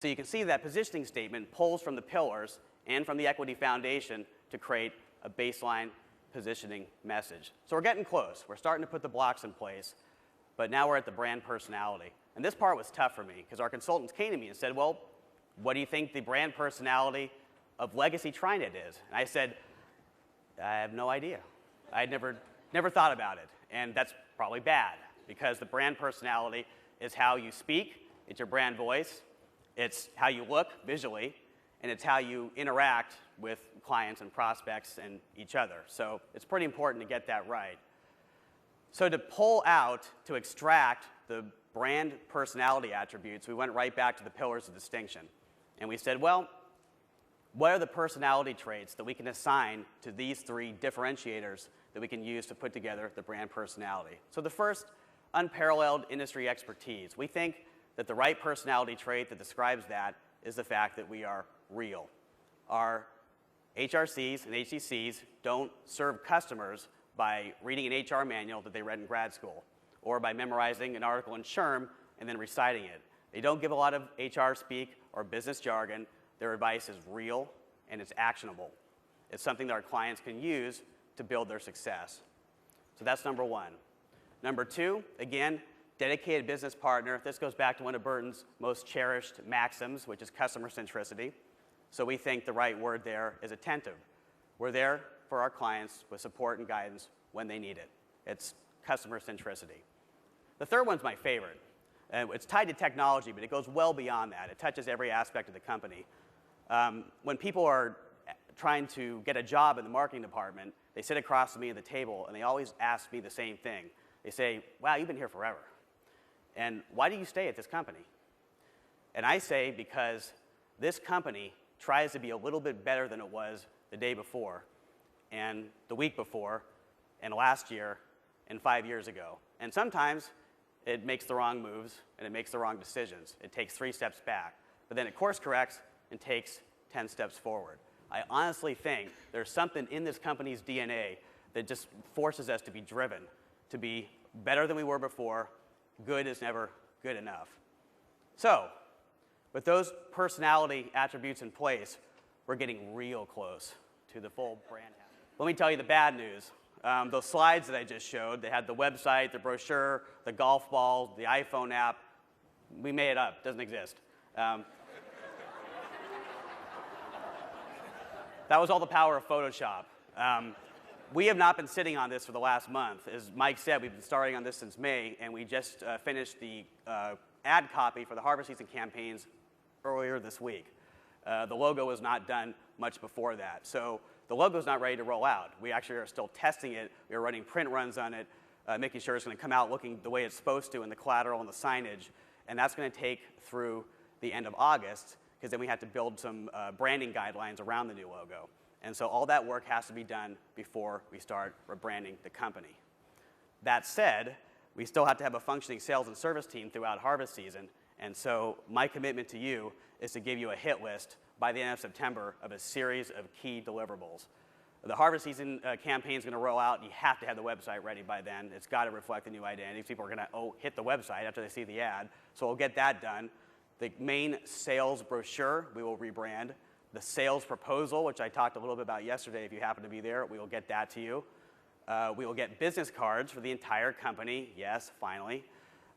So you can see that positioning statement pulls from the pillars and from the equity foundation to create a baseline positioning message. So we're getting close. We're starting to put the blocks in place, but now we're at the brand personality. And this part was tough for me because our consultants came to me and said, well, what do you think the brand personality of Legacy TriNet is? And I said, I have no idea. I'd never thought about it. And that's probably bad because the brand personality is how you speak, it's your brand voice, it's how you look visually, and it's how you interact with clients and prospects and each other. So it's pretty important to get that right. So to pull out, to extract the brand personality attributes, we went right back to the pillars of distinction. And we said, well, what are the personality traits that we can assign to these three differentiators that we can use to put together the brand personality? So the first, unparalleled industry expertise. We think that the right personality trait that describes that is the fact that we are real. Our HRCs and HCCs don't serve customers by reading an HR manual that they read in grad school or by memorizing an article in SHRM and then reciting it. They don't give a lot of HR speak or business jargon. Their advice is real and it's actionable. It's something that our clients can use to build their success. So that's number one. Number two, again, dedicated business partner. This goes back to one of Burton's most cherished maxims, which is customer centricity. So we think the right word there is attentive. We're there for our clients with support and guidance when they need it. It's customer centricity. The third one's my favorite. It's tied to technology, but it goes well beyond that. It touches every aspect of the company. When people are trying to get a job in the marketing department, they sit across from me at the table, and they always ask me the same thing. They say, wow, you've been here forever. And why do you stay at this company? And I say, because this company tries to be a little bit better than it was the day before, and the week before, and last year, and 5 years ago. And sometimes it makes the wrong moves, and it makes the wrong decisions. It takes 3 steps back. But then it course corrects and takes 10 steps forward. I honestly think there's something in this company's DNA that just forces us to be driven, to be better than we were before. Good is never good enough. So, with those personality attributes in place, we're getting real close to the full brand. Let me tell you the bad news. Those slides that I just showed, they had the website, the brochure, the golf ball, the iPhone app. We made it up. It doesn't exist. That was all the power of Photoshop. We have not been sitting on this for the last month. As Mike said, we've been starting on this since May, and we just finished the ad copy for the harvest season campaigns earlier this week. The logo was not done much before that. So the logo's not ready to roll out. We actually are still testing it. We are running print runs on it, making sure it's going to come out looking the way it's supposed to in the collateral and the signage. And that's going to take through the end of August, because then we have to build some branding guidelines around the new logo. And so all that work has to be done before we start rebranding the company. That said, we still have to have a functioning sales and service team throughout harvest season. And so my commitment to you is to give you a hit list by the end of September of a series of key deliverables. The harvest season campaign is going to roll out. You have to have the website ready by then. It's got to reflect the new identity. People are going to hit the website after they see the ad. So we'll get that done. The main sales brochure, we will rebrand. The sales proposal, which I talked a little bit about yesterday, if you happen to be there, we will get that to you. We will get business cards for the entire company. Yes, finally.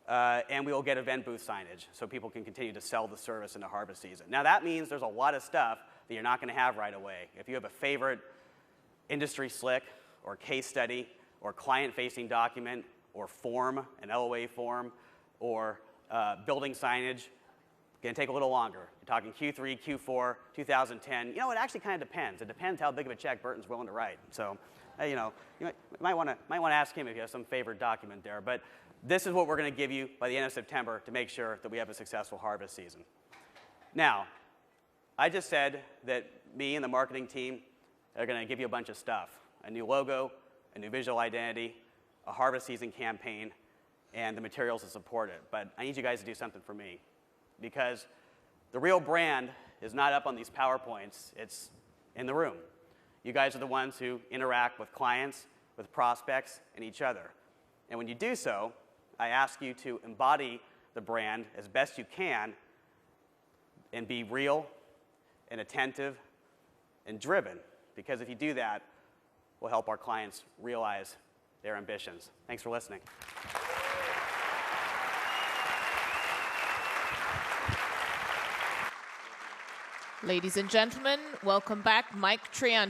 And we will get event booth signage so people can continue to sell the service in the harvest season. Now that means there's a lot of stuff that you're not going to have right away. If you have a favorite industry slick or case study or client-facing document or form, an LOA form, or building signage, going to take a little longer. You're talking Q3, Q4, 2010. You know, it actually kind of depends. It depends how big of a check Burton's willing to write. So, you know, you might want to ask him if you have some favorite document there. But this is what we're going to give you by the end of September to make sure that we have a successful harvest season. Now, I just said that me and the marketing team are going to give you a bunch of stuff. A new logo, a new visual identity, a harvest season campaign, and the materials to support it. But I need you guys to do something for me, because the real brand is not up on these PowerPoints. It's in the room. You guys are the ones who interact with clients, with prospects, and each other. And when you do so, I ask you to embody the brand as best you can and be real and attentive and driven, because if you do that, we'll help our clients realize their ambitions. Thanks for listening. Ladies and gentlemen, welcome back Mike Trian.